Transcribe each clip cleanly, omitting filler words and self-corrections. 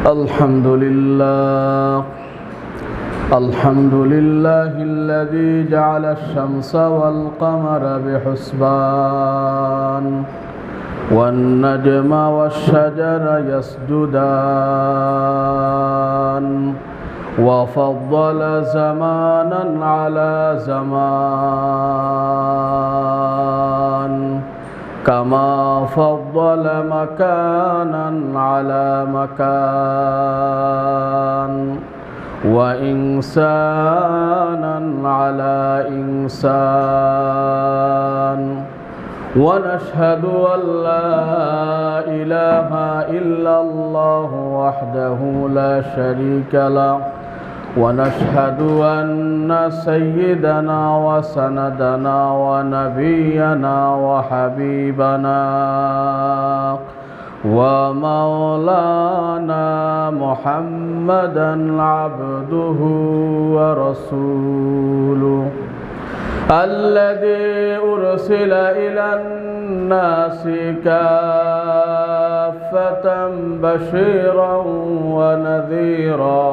الحمد لله الذي جعل الشمس والقمر بحسبان والنجم والشجر يسجدان وفضل زمانا على زمان كما فضل مكانا على مكان وإنسانا على إنسان ونشهد أن لا إله إلا الله وحده لا شريك له ونشهد أن سيدنا وسندنا ونبينا وحبيبنا ومولانا محمدا عبده ورسوله الذي أرسل إلى الناس كافة بشيرا ونذيرا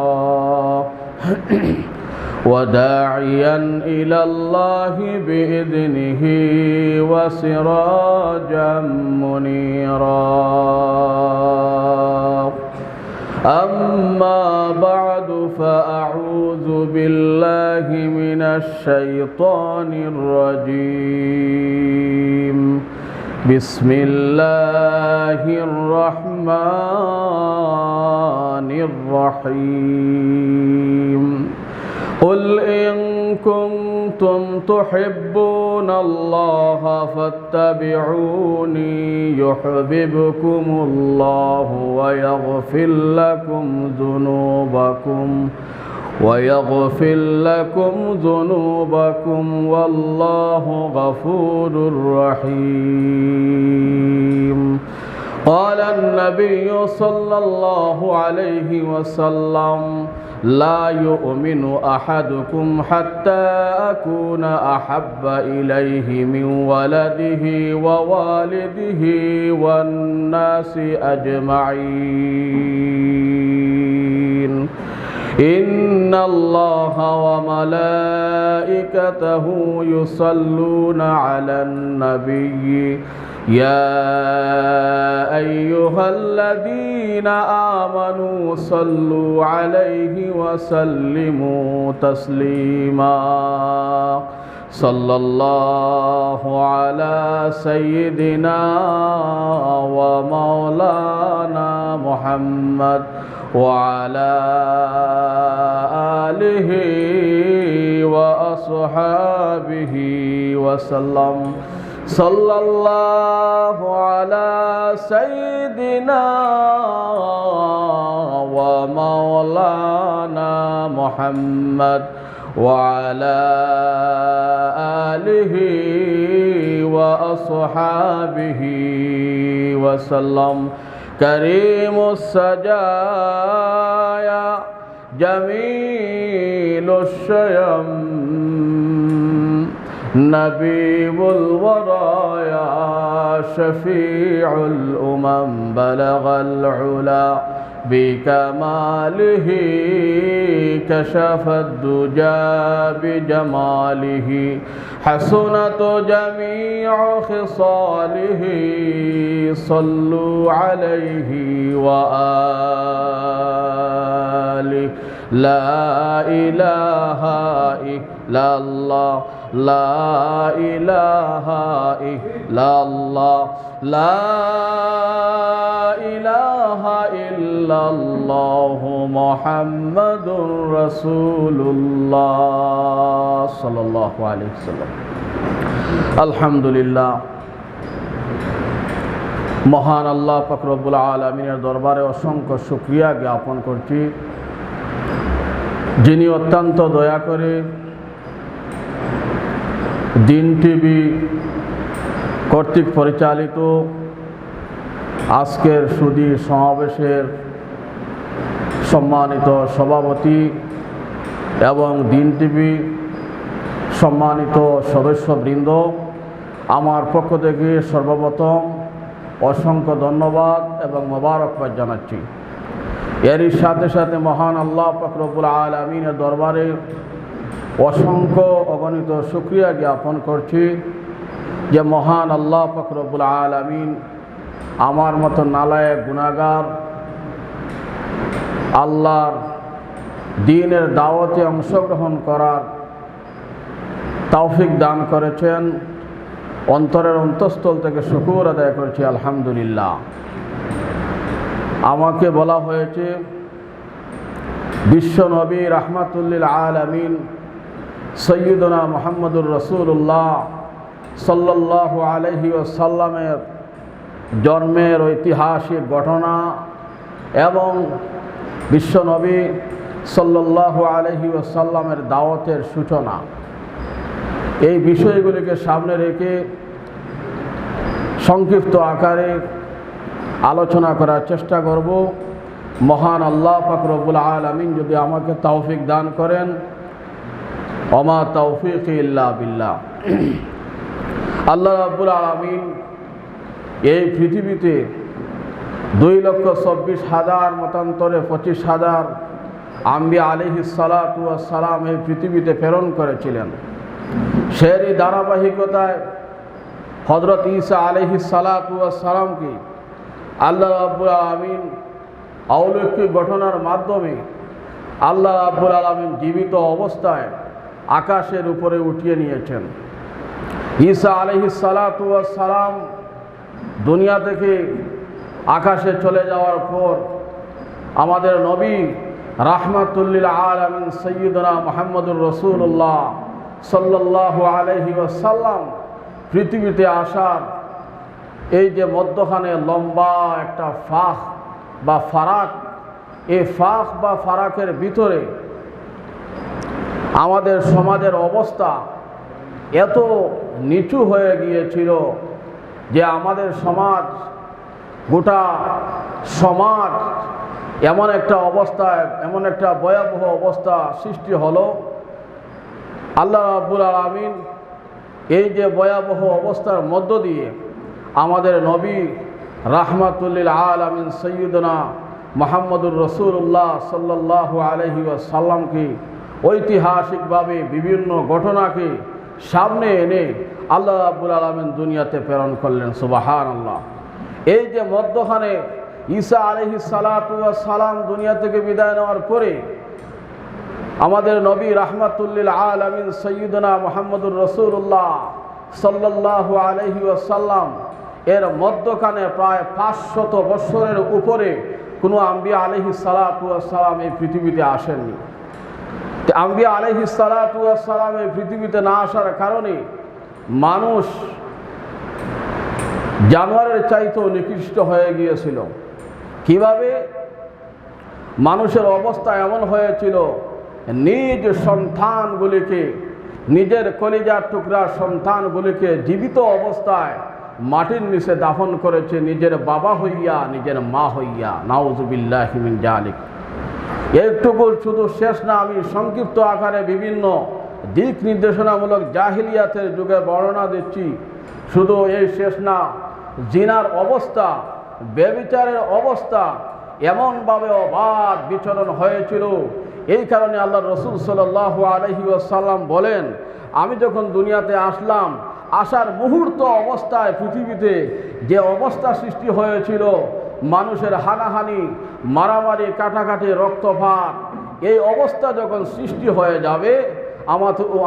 وداعيا إلى الله بإذنه وسراجا منيرا أما بعد فأعوذ بالله من الشيطان الرجيم بسم الله الرحمن الرحيم قل إن كنتم تحبون الله فاتبعوني يحببكم الله ويغفر لكم ذنوبكم والله غفور رحيم قال النبي صلى الله عليه وسلم لا يؤمن أحدكم حتى أكون أحب إليه من ولده ووالده والناس أجمعين إن الله وملائكته يصلون على النبي يا أيها الذين آمنوا صلوا عليه وسلموا تسليما صلى الله على سيدنا ومولانا محمد وعلى آله وأصحابه وسلم صلى الله على سيدنا ومولانا محمد وعلى آله وأصحابه وسلم كريم السجايا جميل الشيم نبيب الورايا شفيع الأمم بلغ العلا بكماله كشف الدجى بجماله حسنت جميع خصاله صلوا عليه وآله لا إله إلا الله لا إله إلا الله لا إله إلا الله محمد رسول الله صلى الله عليه وسلم الحمد لله মহান আল্লাহ পাক রব্বুল আলামিনের দরবারে অসংখ্য শুকরিয়া জ্ঞাপন করছি, যিনি অত্যন্ত দয়া করে দিন টিভি কর্তৃক পরিচালিত আজকের সুধী সমাবেশের সম্মানিত সভাপতি এবং দিন টিভি সম্মানিত সদস্যবৃন্দ, আমার পক্ষ থেকে সর্বপ্রথম অসংখ্য ধন্যবাদ এবং মোবারকবাদ জানাচ্ছি। এরই সাথে সাথে মহান আল্লাহ পাক রব্বুল আলামিনের দরবারে অসংখ্য অগণিত শুকরিয়া জ্ঞাপন করছি যে মহান আল্লাহ পাক রব্বুল আলামিন আমার মতো নালায়েক গুনাহগার আল্লাহর দ্বীনের দাওয়াতে অংশগ্রহণ করার তৌফিক দান করেছেন। অন্তরের অন্তঃস্থল থেকে শুকর আদায় করছি আলহামদুলিল্লাহ। আমাকে বলা হয়েছে বিশ্ব নবী রাহমাতুল্লিল আলামিন সৈয়দনা মুহাম্মদুর রাসূলুল্লাহ সাল্লাল্লাহু আলাইহি ওয়াসাল্লামের জন্মের ঐতিহাসিক ঘটনা এবং বিশ্ব নবী সাল্লাল্লাহু আলাইহি ওয়াসাল্লামের দাওয়াতের সূচনা, এই বিষয়গুলিকে সামনে রেখে সংক্ষিপ্ত আকারে আলোচনা করার চেষ্টা করব। মহান আল্লাহ পাক রব্বুল আলামিন যদি আমাকে তৌফিক দান করেন, ওমা তৌফিক ইল্লা বিল্লাহ। আল্লাহ রাব্বুল আলামিন এই পৃথিবীতে 2,26,000 মতান্তরে 25,000 আম্বিয়া আলাইহিস সালাতু ওয়াস সালাম এই পৃথিবীতে প্রেরণ করেছিলেন। সেরই ধারাবাহিকতায় হযরত ঈসা আলাইহিস সালাতু ওয়াস সালামকে আল্লাহ রাব্বুল আলামিন অলৌকিক ঘটনার মাধ্যমে আল্লাহ রাব্বুল আলামিন জীবিত অবস্থায় আকাশের উপরে উঠিয়ে নিয়েছেন। ঈসা আলাইহিস সালাতু ওয়াস সালাম দুনিয়া থেকে আকাশে চলে যাওয়ার পর আমাদের নবী রাহমাতুল্লিল আলামিন সাইয়্যিদুনা মুহাম্মদুর রাসূলুল্লাহ সাল্লাল্লাহু আলাইহি ওয়াসাল্লাম পৃথিবীতে আসার এই যে মধ্যখানে লম্বা একটা ফাঁক বা ফারাক, এই ফাঁক বা ফারাকের ভিতরে আমাদের সমাজের অবস্থা এত নিচু হয়ে গিয়েছিল যে আমাদের সমাজ, গোটা সমাজ এমন একটা অবস্থায়, এমন একটা ভয়াবহ অবস্থা সৃষ্টি হলো। আল্লাহ রাব্বুল আলামিন এই যে ভয়াবহ অবস্থার মধ্য দিয়ে আমাদের নবী রাহমাতুল্লিল আলামিন সৈয়দনা মুহাম্মদুর রাসূলুল্লাহ সাল্লাল্লাহু আলাইহি ওয়াসাল্লামকে ঐতিহাসিকভাবে বিভিন্ন ঘটনাকে সামনে এনে আল্লাহ রাব্বুল আলামিন দুনিয়াতে প্রেরণ করলেন। সুবহানাল্লাহ। এই যে মধ্যখানে ঈসা আলাইহিস সালাতু ওয়াস সালাম দুনিয়া থেকে বিদায় নেওয়ার পরে আমাদের নবী রাহমাতুল্লিল আলামিন সৈয়দনা মুহাম্মদুর রাসূলুল্লাহ সাল্লাল্লাহু আলাইহি ওয়াসাল্লাম এর মধ্যখানে প্রায় 500 বছরের উপরে কোনো আম্বিয়া আলাইহিস সালাতু ওয়াস সালাম এই পৃথিবীতে আসেননি। আম্বিয়া আলাইহিস সালাতু ওয়াস সালাম এই পৃথিবীতে না আসার কারণে মানুষ জানোয়ারের চাইতেও নিকৃষ্ট হয়ে গিয়েছিল। কিভাবে? মানুষের অবস্থা এমন হয়েছিল, নিজ সন্তানগুলিকে, নিজের কলিজার টুকরা সন্তানগুলিকে জীবিত অবস্থায় মাটির নিচে দাফন করেছে, নিজের বাবা হইয়া, নিজের মা হইয়া। নাউযুবিল্লাহি মিন যালিক। এইটুকু শুধু শেষ না, আমি সংক্ষিপ্ত আকারে বিভিন্ন দিক নির্দেশনামূলক জাহিলিয়াতের যুগে বর্ণনা দিচ্ছি। শুধু এই শেষ না, জিনার অবস্থা, ব্যভিচারের অবস্থা এমনভাবে অবাধ বিচরণ হয়েছিল। এই কারণে আল্লাহ রসুল সাল্লাল্লাহু আলাইহি ওয়াসাল্লাম বলেন, আমি যখন দুনিয়াতে আসলাম, আসার মুহূর্ত অবস্থায় পৃথিবীতে যে অবস্থা সৃষ্টি হয়েছিল, মানুষের হানাহানি, মারামারি, কাটাকাটি, রক্তপাত, এই অবস্থা যখন সৃষ্টি হয়ে যাবে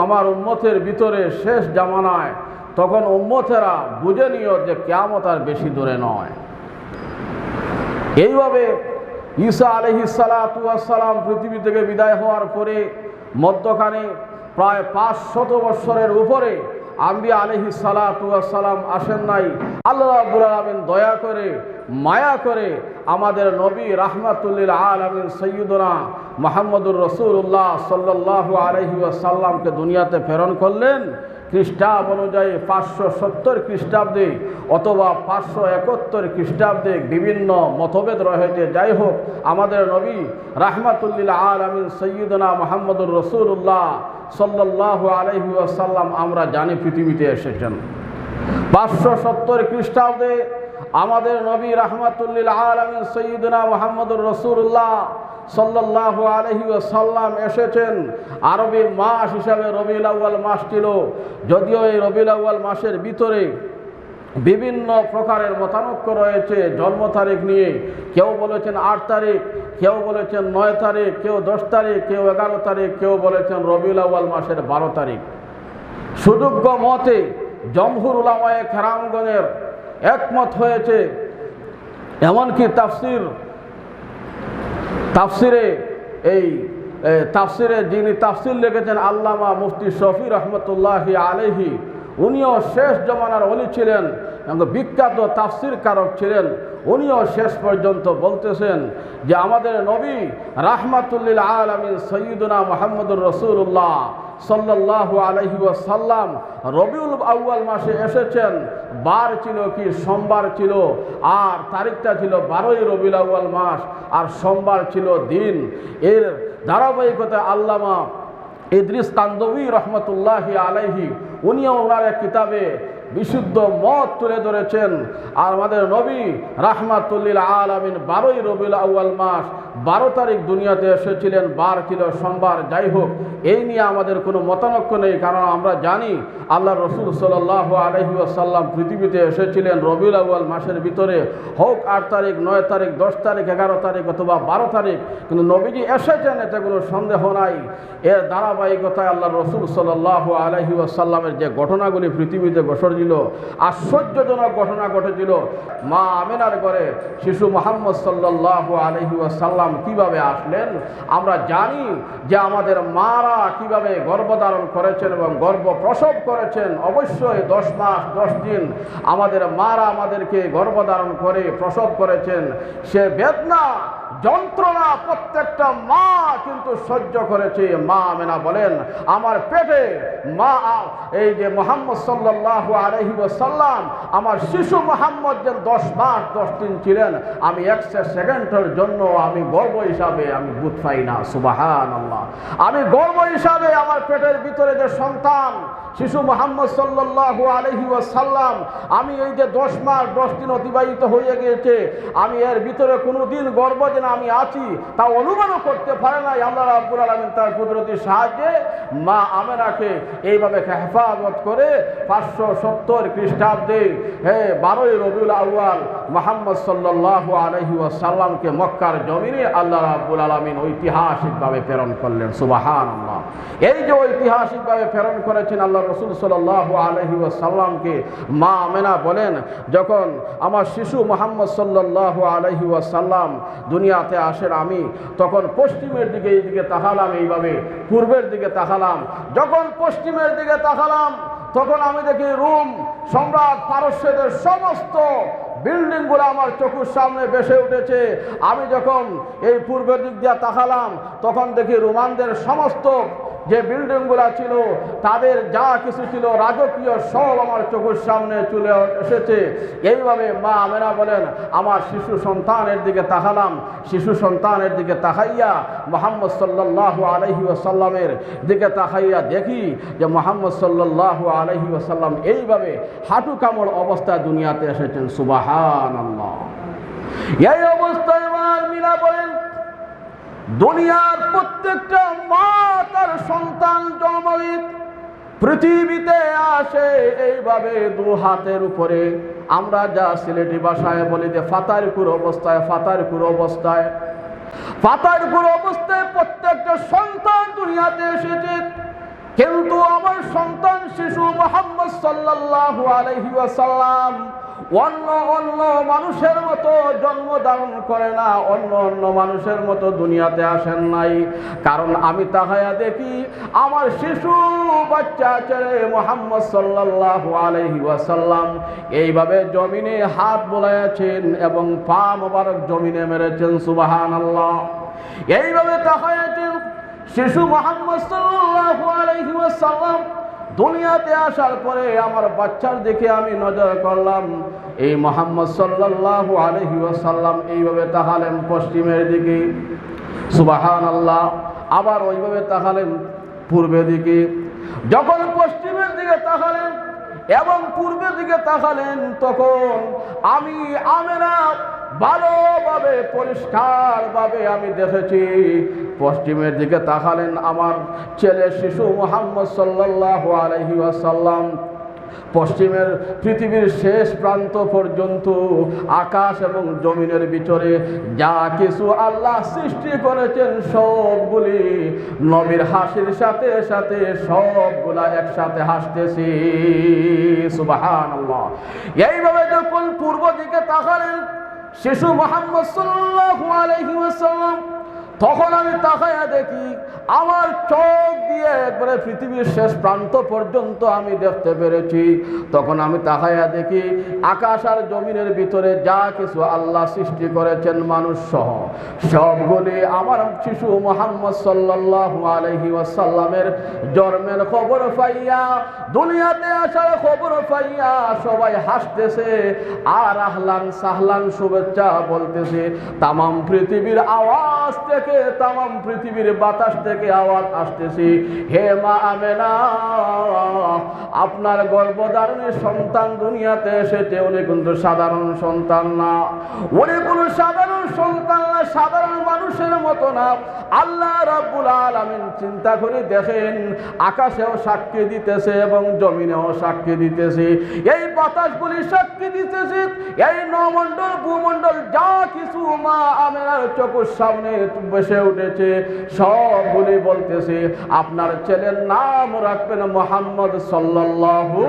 আমার উম্মতের ভিতরে শেষ জামানায়, তখন উম্মতেরা বুঝে নিও যে কিয়ামত আর বেশি দূরে নয়। এইভাবে ঈসা আলাইহিস সালাতু ওয়াস সালাম পৃথিবী থেকে বিদায় হওয়ার পরে মধ্যখানে প্রায় 500 বছরের উপরে আম্বিয়া আলাইহিস সালাতু ওয়াস সালাম আসেন নাই। আল্লাহ রাব্বুল আলামিন দয়া করে, মায়া করে আমাদের নবী রাহমাতুল্লিল আলামিন সাইয়্যিদুনা মুহাম্মদুর রাসূলুল্লাহ সাল্লাল্লাহু আলাইহি ওয়াসাল্লামকে দুনিয়াতে প্রেরণ করলেন। খ্রিস্টাব্দ অনুযায়ী 570 খ্রিস্টাব্দে অথবা 571 খ্রিস্টাব্দে বিভিন্ন মতভেদ রয়েছে। যাই হোক, আমাদের নবী রাহমাতুল্লিল আলামিন সাইয়্যিদুনা মুহাম্মদুর রাসূলুল্লাহ সাল্লাল্লাহু আলাইহি ওয়াসাল্লাম আমরা জানি পৃথিবীতে এসেছেন। 570 খ্রিস্টাব্দে আমাদের নবী রাহমাতুল্লিল আলামিন সাইয়্যিদুনা মুহাম্মদুর রাসূলুল্লাহ সাল্লাল্লাহু আলাইহি ওয়াসাল্লাম এসেছেন। আরবি মাস হিসাবে রবিউল আউয়াল মাস ছিল, যদিও এই রবিউল আউয়াল মাসের ভিতরে বিভিন্ন প্রকারের মতানৈক্য রয়েছে জন্ম তারিখ নিয়ে। কেউ বলেছেন 8 তারিখ, কেউ বলেছেন 9 তারিখ, কেউ 10 তারিখ, কেউ 11 তারিখ, কেউ বলেছেন রবিউল আউয়াল মাসের 12 তারিখ। সুযোগ্য মতে জমহুর উলামায়ে কেরামগণের একমত হয়েছে। এমনকি তাফসিরে যিনি তাফসির লিখেছেন আল্লামা মুফতি শফি রহমতুল্লাহি আলাইহি, উনিও শেষ জমানার ওলি ছিলেন এবং বিখ্যাত তাফসির কারক ছিলেন। উনিও শেষ পর্যন্ত বলতেছেন যে আমাদের নবী রাহমাতুল্লিল আলামিন সাইয়্যিদুনা মুহাম্মদুর রাসূলুল্লাহ সাল্লাল্লাহু আলাইহি ওয়াসাল্লাম রবিউল আউয়াল মাসে এসেছেন। বার ছিল কি সোমবার ছিল, আর তারিখটা ছিল 12ই রবিউল আউয়াল মাস, আর সোমবার ছিল দিন। এর ধারাবাহিকতায় আল্লামা ইদ্রিস কান্দবী রহমতুল্লাহি আলাইহি উনিও ওনার এক কিতাবে বিশুদ্ধ মত তুলে ধরেছেন। আর আমাদের নবী রাহমাতুল্লিল আলামিন 12ই রবিউল আউয়াল মাস 12 তারিখ দুনিয়াতে এসেছিলেন, বার ছিল সোমবার। যাই হোক, এই নিয়ে আমাদের কোনো মতানৈক্য নেই, কারণ আমরা জানি আল্লাহ রসুল সাল্লাল্লাহু আলাইহি ওয়াসাল্লাম পৃথিবীতে এসেছিলেন রবিউল আউয়াল মাসের ভিতরে, হোক 8 তারিখ, 9 তারিখ, 10 তারিখ, 11 তারিখ অথবা 12 তারিখ, কিন্তু নবীজি এসেছেন এতে কোনো সন্দেহ নাই। এর ধারাবাহিকতায় আল্লাহ রসুল সাল্লাল্লাহু আলাইহি ওয়াসাল্লামের যে ঘটনাগুলি পৃথিবীতে ঘটেছিল, আশ্চর্যজনক ঘটনা ঘটেছিল। মা আমিনার ঘরে শিশু মুহাম্মদ সাল্লাল্লাহু আলাইহি ওয়াসাল্লাম কিভাবে আসলেন। আমরা জানি যে আমাদের মারা কিভাবে গর্ভধারণ করেছেন এবং গর্ভ প্রসব করেছেন। অবশ্যই 10 মাস 10 দিন আমাদের মারা আমাদেরকে গর্ভধারণ করে প্রসব করেছেন। সে বেদনা যন্ত্রণা প্রত্যেকটা মা কিন্তু সহ্য করেছে। মা আমিনা বলেন, আমার পেটে মা এই যে মুহাম্মদ সাল্লাল্লাহু আলাইহি ওয়াসাল্লাম আমার শিশু মুহাম্মদ যে 10 মাস 10 দিন ছিলেন, আমি 1 সেকেন্ডের জন্য আমি গর্ভ হিসাবে আমি বুঝ পাই না। সুবহানাল্লাহ। আমি গর্ভ হিসাবে আমার পেটের ভিতরে যে সন্তান শিশু মুহাম্মদ সাল্লাল্লাহু আলাইহি ওয়াসাল্লাম, আমি এই যে 10 মাস 10 দিন অতিবাহিত হয়ে গিয়েছে, আমি এর ভিতরে কোনোদিন গর্ভ যে আমি আছি তা অনুমানও করতে পারে না। আল্লাহ রাব্বুল আলামিন তার কুদরতের সাহায্যে মা আমিনাকে এইভাবে হেফাজত করে 570 খ্রিস্টাব্দে 12ই রবিউল আউয়াল মুহাম্মদ সাল্লাল্লাহু আলাইহি ওয়াসাল্লামকে মক্কার জমিনে আল্লাহ রাব্বুল আলামিন ঐতিহাসিকভাবে প্রেরণ করলেন। সুবহানাল্লাহ। এই যে ঐতিহাসিকভাবে প্রেরণ করেছেন আল্লাহ রাসূল সাল্লাল্লাহু আলাইহি ওয়াসাল্লামকে, মা আমিনা বলেন, যখন আমার শিশু মুহাম্মদ সাল্লাল্লাহু আলাইহি ওয়াসাল্লাম দুনিয়াতে আসেন, আমি তখন পশ্চিমের দিকে এইদিকে তাকালাম, এইভাবে পূর্বের দিকে তাকালাম। যখন পশ্চিমের দিকে তাকালাম তখন আমি দেখি রোম সম্রাট পারস্যদের সমস্ত বিল্ডিংগুলো আমার চোখের সামনে ভেসে উঠেছে। আমি যখন এই পূর্বের দিক দিয়ে তাকালাম তখন দেখি রোমানদের সমস্ত যে বিল্ডিংগুলো ছিল, তাদের যা কিছু ছিল রাজকীয় সব আমার চোখের সামনে চলে এসেছে। এইভাবে মা আমিনা বলেন, আমার শিশু সন্তানের দিকে তাকালাম। শিশু সন্তানের দিকে তাকাইয়া মুহাম্মদ সাল্লাল্লাহু আলাইহি ওয়াসাল্লামের দিকে তাকাইয়া দেখি যে মুহাম্মদ সাল্লাল্লাহু আলাইহি ওয়াসাল্লাম এইভাবে হাঁটু কামড় অবস্থায় দুনিয়াতে এসেছেন। সুবহানাল্লাহ। এই অবস্থায় মা আমিনা বলেন, দুনিয়ার প্রত্যেকটা মা তার সন্তান জন্মদিন পৃথিবীতে আসে এইভাবে 2 হাতের উপরে, আমরা যা সিলেটি ভাষায় বলি যে ফাতারকুর অবস্থায়, ফাতারকুর অবস্থায়, ফাতারকুর অবস্থায় প্রত্যেকটা সন্তান দুনিয়াতে এসেছে। কিন্তু আমার সন্তান শিশু মুহাম্মদ সাল্লাল্লাহু আলাইহি ওয়াসাল্লাম অন্য অন্য মানুষের মতো জন্ম ধারণ করে না, অন্য মানুষের মতো দুনিয়াতে আসেন নাই। কারণ আমি তাকায়া দেখি আমার শিশু বাচ্চা ছেলে মুহাম্মদ সাল্লাল্লাহু আলাইহি ওয়াসাল্লাম এইভাবে জমিনে হাত বোলাইয়াছেন এবং পা মোবারক জমিনে মেরেছেন। সুবহানাল্লাহ। এইভাবে তাকায়াছেন শিশু মুহাম্মদ সাল্লাল্লাহু আলাইহি ওয়াসাল্লাম দুনিয়াতে আসার পরে আমার বাচ্চার দিকে আমি নজর করলাম। এই মুহাম্মদ সাল্লাল্লাহু আলাইহি ওয়াসাল্লাম এইভাবে তাকালেন পশ্চিমের দিকে। সুবহানাল্লাহ। আবার ওইভাবে তাকালেন পূর্বের দিকে। যখন পশ্চিমের দিকে তাকালেন এবং পূর্বের দিকে তাকালেন, তখন আমি আমেনা ভালোভাবে পরিষ্কারভাবে আমি দেখেছি। পশ্চিমের দিকে তাকালেন, আমার ছেলে শিশু মুহাম্মদ সাল্লাল্লাহু আলাইহি ওয়াসাল্লাম পশ্চিমের পৃথিবীর শেষ প্রান্ত পর্যন্ত আকাশ এবং জমিনের ভিতরে যা কিছু আল্লাহ সৃষ্টি করেছেন সবগুলি নবীর হাসির সাথে সাথে সবগুলা একসাথে হাসতেছি। সুবহানাল্লাহ। এইভাবে যখন পূর্ব দিকে তাকালেন শিশু মুহাম্মদ সাল্লাল্লাহু আলাইহি ওয়াসাল্লাম, তখন আমি তাকায়া দেখি আমার চোখ দিয়ে একবারে পৃথিবীর শেষ প্রান্ত পর্যন্ত আমি দেখতে পেরেছি। তখন আমি তাকায়া দেখি আকাশ আর জমিনের ভিতরে যা কিছু আল্লাহ সৃষ্টি করেছেন মানুষ সহ সবগুলি আমার শিশু মুহাম্মদ সাল্লাল্লাহু আলাইহি ওয়াসাল্লামের জন্মের খবর পাইয়া, দুনিয়াতে আসার খবর পাইয়া সবাই হাসতেছে আর আহলান সাহলান শুভেচ্ছা বলতেছে। তামাম পৃথিবীর আওয়াজ থেকে, তামাম পৃথিবীর বাতাস থেকে আওয়াজ আসতেছে, হে মা আমেনা, আপনার গর্ভধারণী সন্তান দুনিয়াতে এসেছে। উনি কিন্তু সাধারণ সন্তান না, উনি কোনো সাধারণ সন্তান না, সাধারণ মানুষের মতো না। আল্লাহ রাব্বুল আলামিন চিন্তা করে দেখেন, আকাশেও সাক্ষী দিতেছে এবং জমিনেও সাক্ষী দিতেছে, এই বাতাসগুলি সাক্ষী দিতেছে, এই নমণ্ডল ভূমণ্ডল যা কিছু মা আমেনার চোখের সামনে বসে উঠেছে সবগুলি বলতেছে আপনার ছেলের নাম রাখবেন মুহাম্মদ সাল্লাল্লাহু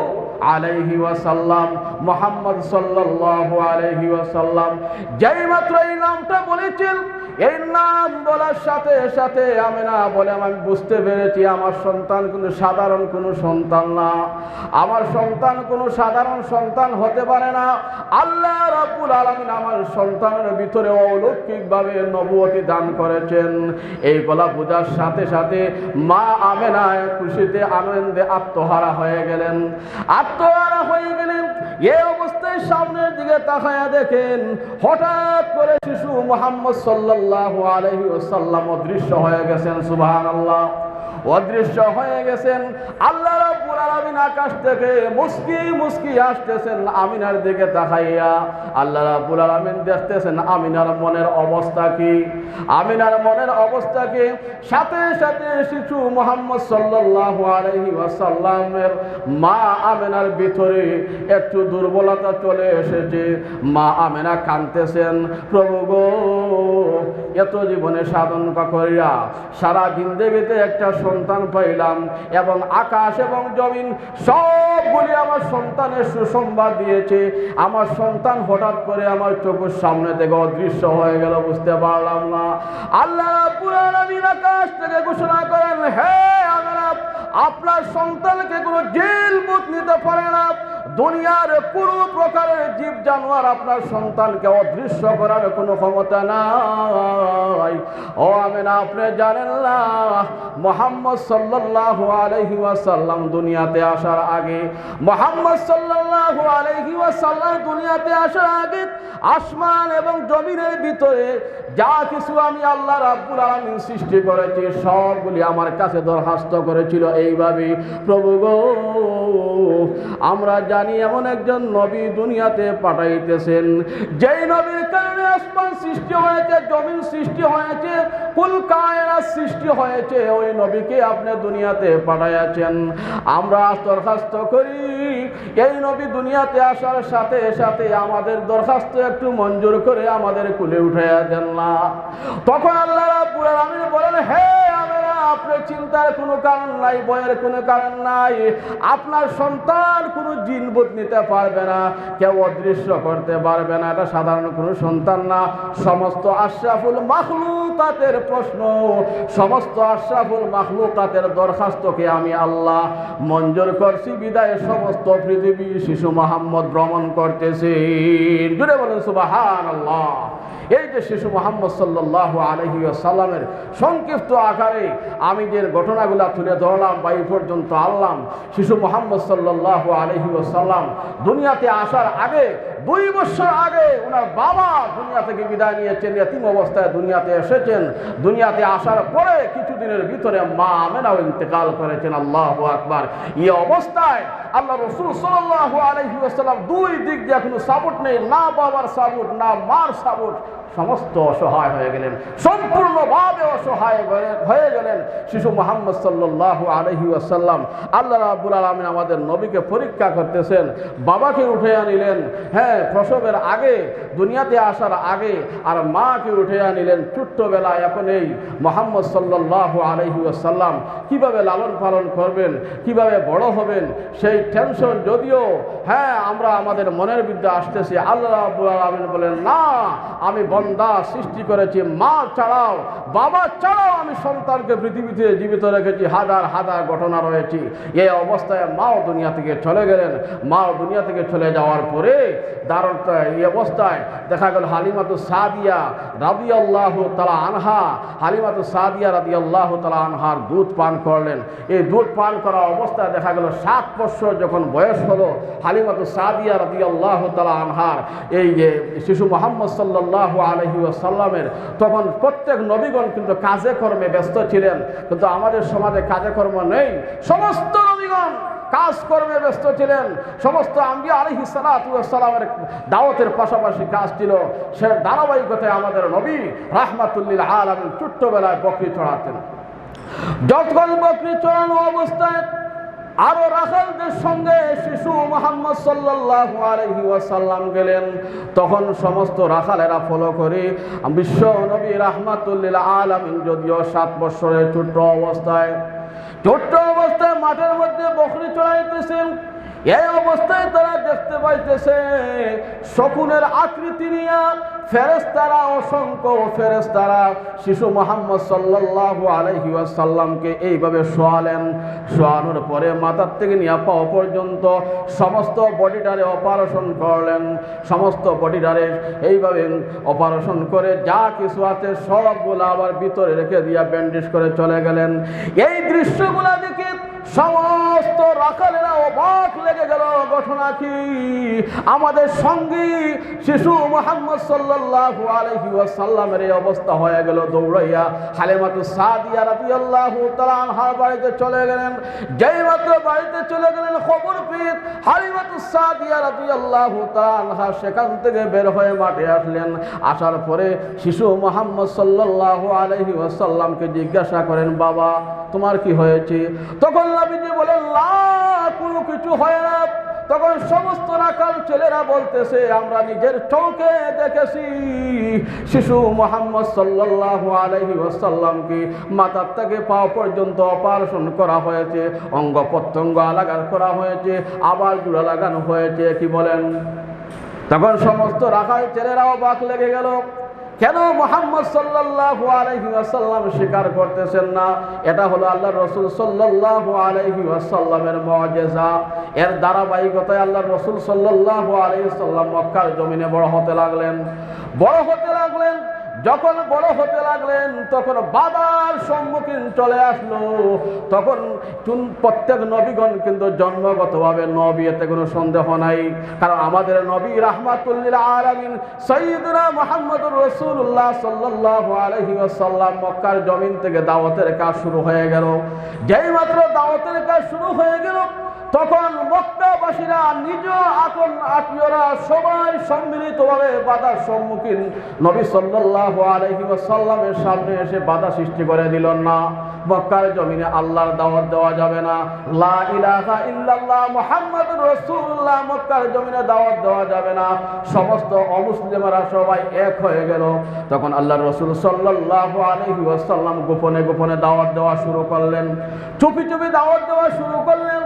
আলাইহি ওয়াসাল্লাম। মুহাম্মদ সাল্লাল্লাহু আলাইহি ওয়াসাল্লাম যেই মাত্র এই নামটা বলেছেন, এই নাম বলার সাথে সাথে আমেনা বলে আমি বুঝতে পেরেছি আমার সন্তান কোনো সাধারণ কোনো সন্তান না, আমার সন্তান কোনো সাধারণ সন্তান হতে পারে না। আল্লাহ রাব্বুল আলামিন আমার সন্তানের ভিতরে অলৌকিকভাবে নবুয়তি দান করেছেন। এই গলা বোঝার সাথে সাথে মা আমেনা খুশিতে আনন্দে আত্মহারা হয়ে গেলেন, আত্মহারা হয়ে গেলেন। এই অবস্থায় সামনের দিকে তাকায়া দেখেন হঠাৎ করে শিশু মুহাম্মদ সাল্লাল্লাহু আলাইহি ওয়াসাল্লাম অদৃশ্য হয়ে গেছেন। সুবহানাল্লাহ, অদৃশ্য হয়ে গেছেন। আল্লাহ রাব্বুল আলামিন আকাশ থেকে মুস্কি মুস্কি আসতেছেন আমিনার দিকে তাকাইয়া। আল্লাহ রাব্বুল আলামিন দেখতেছেন আমিনার মনের অবস্থা কি, আমিনার মনের অবস্থা কি। সাথে সাথে শিশু মুহাম্মদ সাল্লাল্লাহু আলাইহি ওয়াসাল্লামের মা আমিনার ভিতরে একটু দুর্বলতা চলে এসেছে। মা আমিনা কাঁদতেছেন, প্রভু গো, এত জীবনে সাধন করিয়া সারা জিন্দেগিতে একটা সন্তান পাইলাম এবং আকাশ এবং জমিন সবগুলি আমার সন্তানের সুসংবাদ দিয়েছে, আমার সন্তান হঠাৎ করে আমার চোখের সামনে থেকে অদৃশ্য হয়ে গেল, বুঝতে পারলাম না। আল্লাহ রাব্বুল আলামিন আকাশ থেকে ঘোষণা করেন, হে আমেনা, আপনার সন্তানকে কোনো জেল বুথ নিতে পারে না, দুনিয়ার কোনো প্রকারের জীব জানোয়ার আপনার সন্তানকে অদৃশ্য করার কোনো ক্ষমতা নাই। ও আমেনা, আপনি জানেন না মুহাম্মদ সাল্লাল্লাহু আলাইহি ওয়াসাল্লাম দুনিয়াতে আসার আগে, মুহাম্মদ সাল্লাল্লাহু আলাইহি ওয়াসাল্লাম দুনিয়াতে আসার আগে আসমান এবং জমিনের ভিতরে যা কিছু আমি আল্লাহ রাব্বুল আলামিন সৃষ্টি করেছি সবগুলি আমার কাছে দরখাস্ত করেছিল এইভাবে, প্রভু গো, আমরা জানি এমন একজন নবী দুনিয়াতে পাঠাইতেছেন, যেই নবীর কারণে আসমান সৃষ্টি হয়েছে, জমিন সৃষ্টি হয়েছে, কুল কায়নাত সৃষ্টি হয়েছে, ওই নবীকে আপনি দুনিয়াতে পাঠাইয়াছেন। আমরা দরখাস্ত করি এই নবী দুনিয়াতে আসার সাথে সাথে আমাদের দরখাস্ত একটু মঞ্জুর করে আমাদের কুলে উঠাইয়া দেন না। তখন আল্লাহ রাব্বুল আলামিন বলেন, হে আমেনা, আপনার চিন্তার কোনো কারণ নাই, ভয়ের কোনো কারণ নাই, আপনার সন্তান কোনো জিনবুত নিতে পারবে না, কেউ অদৃশ্য করতে পারবে না, এটা সাধারণ কোনো সন্তান না। সমস্ত আশরাফুল মাখলুকাতের প্রশ্ন, সমস্ত আশরাফুল মাখলুকাতের দরখাস্তকে আমি আল্লাহ মঞ্জুর করছি, বিদায় সমস্ত পৃথিবী শিশু মুহাম্মদ ভ্রমণ করতেছে। জুড়ে বলেন সুবহানাল্লাহ। এই যে শিশু মুহাম্মদ সাল্লাল্লাহু আলাইহি ওয়াসাল্লামের সংক্ষিপ্ত আকারে আমি যে ঘটনাগুলো তুলে ধরলাম বা এই পর্যন্ত আনলাম, শিশু মুহাম্মদ সাল্লাল্লাহু আলাইহি ওয়াসাল্লাম দুনিয়াতে আসার আগে 2 বছর আগে ওনার বাবা দুনিয়া থেকে বিদায় নিয়েছেন, ইতিম অবস্থায় দুনিয়াতে এসেছেন। দুনিয়াতে আসার পরে কিছুদিনের ভিতরে মা আমেনাও ইন্তেকাল করেছেন। আল্লাহু আকবার। এই অবস্থায় আল্লাহ রাসূল সাল্লাল্লাহু আলাইহি ওয়াসাল্লাম 2 দিক দিয়ে কোনো সাপোর্ট নেই, না বাবার সাপোর্ট না মার সাপোর্ট, সমস্ত অসহায় হয়ে গেলেন, সম্পূর্ণভাবে অসহায় হয়ে গেলেন শিশু মুহাম্মদ সাল্লাল্লাহু আলাইহি ওয়াসাল্লাম। আল্লাহ রাব্বুল আলামিন আমাদের নবীকে পরীক্ষা করতেছেন। বাবাকে উঠে আনিলেন, হ্যাঁ, প্রসবের আগে, দুনিয়াতে আসার আগে, আর মাকে উঠে আনিলেন ছোট্টবেলায়। এখন এই মুহাম্মদ সাল্লাল্লাহু আলাইহি ওয়াসাল্লাম কিভাবে লালন পালন করবেন, কিভাবে বড় হবেন, সেই টেনশন যদিও হ্যাঁ আমরা আমাদের মনের বিদ্যা আসতেছে। আল্লাহ রাব্বুল আলামিন বলেন, না, আমি বান্দা সৃষ্টি করেছি মা ছাড়াও, বাবা ছাড়াও আমি সন্তানকে পৃথিবীতে জীবিত রেখেছি। হাজার হাজার ঘটনা রয়েছে। এই অবস্থায় মাও দুনিয়া থেকে চলে গেলেন। মাও দুনিয়া থেকে চলে যাওয়ার পরে এই অবস্থায় দেখা গেল হালিমাতু সাদিয়া রাদিয়াল্লাহু তাআলা আনহা, হালিমাতু সাদিয়া রাদিয়াল্লাহু তাআলা আনহার দুধ পান করলেন। এই দুধ পান করা অবস্থায় দেখা গেল 7 বছর যখন বয়স হলো হালিমাতু সাদিয়া রাদিয়াল্লাহু তাআলা আনহার, এই যে শিশু মুহাম্মদ সাল্লাল্লাহু আলাইহি ওয়াসাল্লামের, তখন প্রত্যেক নবীগণ কিন্তু কাজে কর্মে ব্যস্ত ছিলেন। কিন্তু আমাদের সমাজে কাজে কর্ম নেই। সমস্ত নবীগণ কাজ কর্মে ব্যস্ত ছিলেন। সমস্ত আম্বিয়া আলাইহিস সালাতু ওয়াস সালামের দাওয়াতের পাশাপাশি কাজ ছিল। সে ধারাবাহিকতায় আমাদের নবী রাহমাতুল লিল আলামিন ছোট্টবেলায় বকরি চড়াতেন। যখন বকরি চড়ানো অবস্থায় আরো রাখালদের সঙ্গে শিশু মুহাম্মদ সাল্লাল্লাহু আলাইহি ওয়াসাল্লাম গেলেন। তখন সমস্ত রাখালেরা ফলো করে বিশ্ব নবী রাহমাতুল লিল আলামিন যদিও 7 বছরের ছোট্ট অবস্থায় মাঠের মধ্যে বকরি চড়াইতেছেন। এই অবস্থায় তারা দেখতে পাইতেছে শকুনের আকৃতি নিয়ে ফেরেশতারা, অসংখ্য ফেরেশতারা শিশু মুহাম্মদ সাল্লাল্লাহু আলাইহি ওয়াসাল্লামকে এইভাবে শোয়ালেন। শোয়ানোর পরে মাথার থেকে নিয়ে পা পর্যন্ত সমস্ত বডিটারে অপারেশন করলেন। সমস্ত বডিটারে এইভাবে অপারেশন করে যা কিছু আছে সবগুলো আবার ভিতরে রেখে দিয়ে ব্যান্ডেজ করে চলে গেলেন। এই দৃশ্যগুলো দেখে সমস্ত রাখালেরা অবাক লেগে গেল। ঘটনা কি? আমাদের সঙ্গী শিশু মুহাম্মদ সাল্লাল্লাহু আলাইহি ওয়াসাল্লামের এই অবস্থা হয়ে গেল। দৌড়াইয়া হালিমাতু সাদিয়া রাদিয়াল্লাহু তাআলা আনহার বাড়িতে চলে গেলেন। যেই মাত্র বাড়িতে চলে গেলেন, খবর পেয়ে হালিমাতু সাদিয়া রাদিয়াল্লাহু তাআলা আনহা সেখান থেকে বের হয়ে মাঠে আসলেন। আসার পরে শিশু মুহাম্মদ সাল্লাল্লাহু আলাইহি ওয়াসাল্লামকে জিজ্ঞাসা করেন, বাবা তোমার কি হয়েছে? তখন নবীজি বলেন, না, কোনো কিছু হয় না। তখন সমস্ত রাখাল ছেলেরা বলতেছে, আমরা নিজের চোখে দেখেছি শিশু মুহাম্মদ সাল্লাল্লাহু আলাইহি ওয়াসাল্লামকে মাথার থেকে পা পর্যন্ত অপারেশন করা হয়েছে, অঙ্গ প্রত্যঙ্গ আলাদা করা হয়েছে, আবার জোড়া লাগানো হয়েছে। কি বলেন? তখন সমস্ত রাখাল ছেলেরাও অবাক লেগে গেল। কেন মুহাম্মদ সাল্লাল্লাহু আলাইহি ওয়াসাল্লাম স্বীকার করতেছেন না? এটা হলো আল্লাহর রাসূল সাল্লাল্লাহু আলাইহি ওয়াসাল্লামের মুআজিজা। এর ধারাবাহিকতায় আল্লাহর রাসূল সাল্লাল্লাহু আলাইহি ওয়াসাল্লাম মক্কার জমিনে বড় হতে লাগলেন। যখন বড় হতে লাগলেন তখন বাধার সম্মুখীন চলে আসলো। তখন প্রত্যেক নবীগণ কিন্তু জন্মগতভাবে নবী, এতে কোনো সন্দেহ নাই। কারণ আমাদের নবী রাহমাতুল লিল আলামিন সাইয়্যিদুনা মুহাম্মদুর রাসূলুল্লাহ সাল্লাল্লাহু আলাইহি ওয়াসাল্লাম মক্কার জমিন থেকে দাওয়াতের কাজ শুরু হয়ে গেল। যেই মাত্র দাওয়াতের কাজ শুরু হয়ে গেল, তখন মক্কাবাসীরা নিজ আত্মীয়রা সবাই সম্মিলিতভাবে বাধার সম্মুখীন নবী সাল্লাল্লাহু আলাইহি ওয়াসাল্লামের সামনে এসে বাধা সৃষ্টি করে দিল। না, মক্কার জমিনে আল্লাহর দাওয়াত দেওয়া যাবে না, লা ইলাহা ইল্লাল্লাহ মুহাম্মাদুর রাসূলুল্লাহ মক্কার জমিনে দাওয়াত দেওয়া যাবে না। সমস্ত অমুসলিমরা সবাই এক হয়ে গেল। তখন আল্লাহর রাসূল সাল্লাল্লাহু আলাইহি ওয়াসাল্লাম গোপনে গোপনে দাওয়াত দেওয়া শুরু করলেন, চুপি চুপি দাওয়াত দেওয়া শুরু করলেন।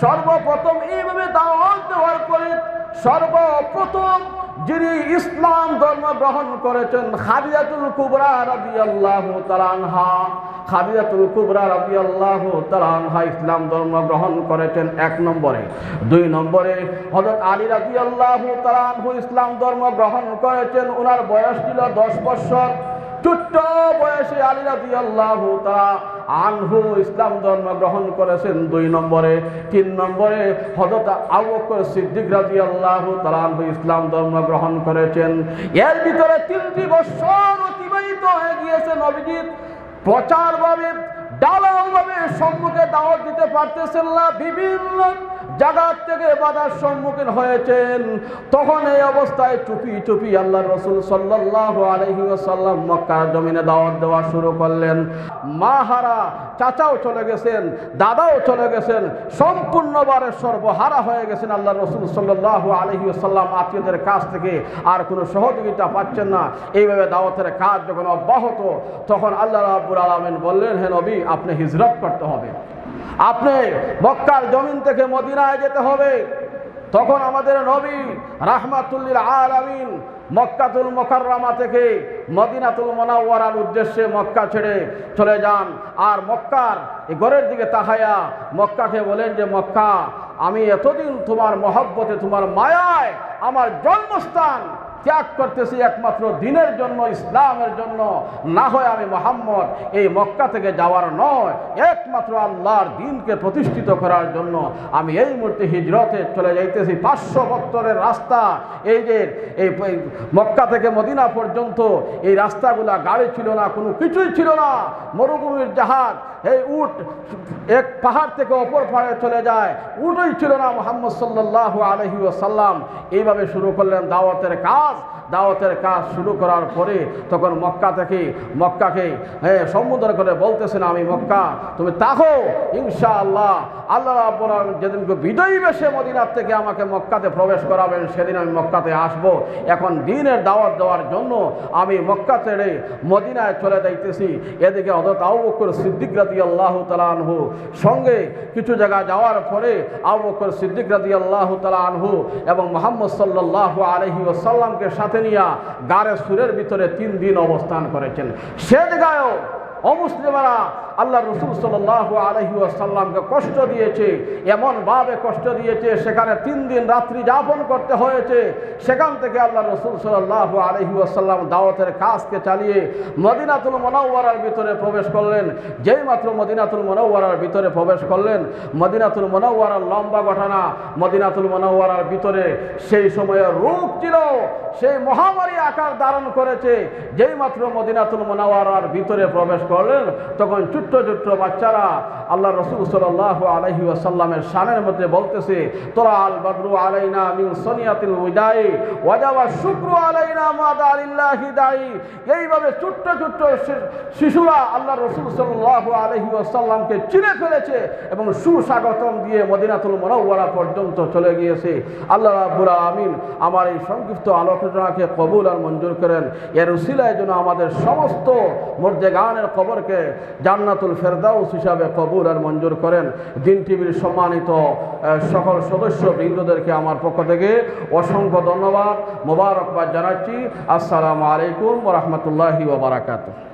সর্বপ্রথম এইভাবে দাওয়াত দেওয়ার পরে সর্বপ্রথম যিনি ইসলাম ধর্ম গ্রহণ করেছেন খাদিজাতুল কুবরা রাদিয়াল্লাহু তাআলা আনহা, খাদিজাতুল কুবরা রাদিয়াল্লাহু তাআলা আনহা ইসলাম ধর্ম গ্রহণ করেছেন 1 নম্বরে। 2 নম্বরে হযরত আলী রাদিয়াল্লাহু তাআলা আনহু ইসলাম ধর্ম গ্রহণ করেছেন। ওনার বয়স ছিল 10 বছর। ছোট্ট বয়সে আলী রাদিয়াল্লাহু তাআলা আনহু ইসলাম ধর্ম গ্রহণ করেছেন 2 নম্বরে। 3 নম্বরে হযরত আবু বকর সিদ্দিক রাদিয়াল্লাহু তাআলা আনহু ইসলাম ধর্ম গ্রহণ করেছেন। এর ভিতরে 3টি বছর অতিবাহিত হয়ে গিয়েছে। নবীজি প্রচারভাবে ডালাওভাবে সম্মুখে দাওয়াত দিতে পারতেছেন না, বিভিন্ন জায়গা থেকে বাধার সম্মুখীন হয়েছেন। তখন এই অবস্থায় চুপি চুপি আল্লাহ রাসূল সাল্লাল্লাহু আলাইহি ওয়াসাল্লাম মক্কার জমিনে দাওয়াত দেওয়া শুরু করলেন। মা হারা চাচাও চলে গেছেন, দাদাও চলে গেছেন, সম্পূর্ণভাবে সর্বহারা হয়ে গেছেন। আল্লাহ রাসূল সাল্লাল্লাহু আলাইহি ওয়াসাল্লাম আত্মীয়দের কাছ থেকে আর কোনো সহযোগিতা পাচ্ছেন না। এইভাবে দাওয়াতের কাজ যখন অব্যাহত, তখন আল্লাহ রাব্বুল আলামিন বললেন, হে নবী, আপনি হিজরত করতে হবে, আপনি মক্কার জমিন থেকে মদিনায় যেতে হবে। তখন আমাদের নবী রাহমাতুল লিল আলামিন মক্কাতুল মুকাররমা থেকে মদিনাতুল মুনাওয়ারার উদ্দেশ্যে মক্কা ছেড়ে চলে যান। আর মক্কার এই ঘরের দিকে তাকায়া মক্কাকে বলেন যে, মক্কা, আমি এতদিন তোমার মহব্বতে, তোমার মায়ায় আমার জন্মস্থান ত্যাগ করতেছি একমাত্র দিনের জন্য, ইসলামের জন্য। না হয় আমি মুহাম্মদ এই মক্কা থেকে যাওয়ার নয়, একমাত্র আল্লাহর দ্বীনকে প্রতিষ্ঠিত করার জন্য আমি এই মুহূর্তে হিজরতে চলে যাইতেছি। 500 বছরের রাস্তা, এই যে এই মক্কা থেকে মদিনা পর্যন্ত এই রাস্তাগুলা গাড়ি ছিল না, কোনো কিছুই ছিল না, মরুভূমির জাহাজ, এই উট এক পাহাড় থেকে অপর পাহাড়ে চলে যায়, উটই ছিল না। মুহাম্মদ সাল্লাল্লাহু আলাইহি ওয়াসাল্লাম এইভাবে শুরু করলেন দাওয়াতের কাজ। দাওয়াতের কাজ শুরু করার পরে তখন মক্কাকে সম্বোধন করে বলতেছেন, আমি মক্কা, তুমি তাকো, ইনশাআল্লাহ আল্লাহ রাব্বুল আলামিন যেদিনকে বিজয়ী বেশে মদিনার থেকে আমাকে মক্কাতে প্রবেশ করাবেন, সেদিন আমি মক্কাতে আসব। এখন দ্বীনের দাওয়াত দেওয়ার জন্য আমি মক্কা ছেড়ে মদিনায় চলে যাইতেছি। এদিকে হযরত আবু বকর সিদ্দিক রাদিয়াল্লাহু তাআলা আনহু সঙ্গে কিছু জায়গা যাওয়ার পরে আবু বকর সিদ্দিক রাদিয়াল্লাহু তাআলা আনহু এবং মুহাম্মদ সাল্লাল্লাহু আলাইহি ওয়াসাল্লামকে সাথে নিয়ে গারে সুরের ভিতরে 3 দিন অবস্থান করেছেন। সে জায়গায়ও অমুসলিমরা আল্লাহ রাসূল সাল্লাল্লাহু আলাইহি ওয়াসাল্লামকে কষ্ট দিয়েছে, এমনভাবে কষ্ট দিয়েছে সেখানে 3 দিন রাত্রি যাপন করতে হয়েছে। সেখান থেকে আল্লাহ রাসূল সাল্লাল্লাহু আলাইহি ওয়াসাল্লাম দাওয়াতের কাজকে চালিয়ে মদিনাতুল মুনাওয়ারার ভিতরে প্রবেশ করলেন। যেই মাত্র মদিনাতুল মুনাওয়ারার ভিতরে প্রবেশ করলেন, মদিনাতুল মুনাওয়ারার লম্বা ঘটনা, মদিনাতুল মুনাওয়ারার ভিতরে সেই সময়ে রোগ ছিল, সেই মহামারী আকার ধারণ করেছে। যেই মাত্র মদিনাতুল মুনাওয়ারার ভিতরে প্রবেশ করলেন, তখন ছোট্ট ছোট্ট বাচ্চারা আল্লাহ রাসূল সাল্লাল্লাহু আলাইহি ওয়াসাল্লামের শানের মধ্যে বলতেছে, তোরা আল বদরু আলাইনা মিন সনিয়াতিল উদাই ওয়াজাবা শুকরু আলাইনা মা দালিল্লাহি দাই। এইভাবে ছোট্ট ছোট্ট শিশুরা আল্লাহ রাসূল সাল্লাল্লাহু আলাইহি ওয়াসাল্লামকে চিনে ফেলেছে এবং সুস্বাগতম দিয়ে মদিনাতুল মুনাওয়ারা পর্যন্ত চলে গিয়েছে। আল্লাহ রাব্বুল আলামিন আমার এই সংক্ষিপ্ত আলোচনাকে কবুল আর মঞ্জুর করেন। এর উসিলায় যেন আমাদের সমস্ত মুর্দেগানের কবরকে জান্নাতুল ফেরদাউস হিসাবে কবুল আর মঞ্জুর করেন। দিন টিভির সম্মানিত সকল সদস্য বৃন্দদেরকে আমার পক্ষ থেকে অসংখ্য ধন্যবাদ, মোবারকবাদ জানাচ্ছি। আসসালামু আলাইকুম ওয়া রাহমাতুল্লাহি ওয়া বারাকাতুহু।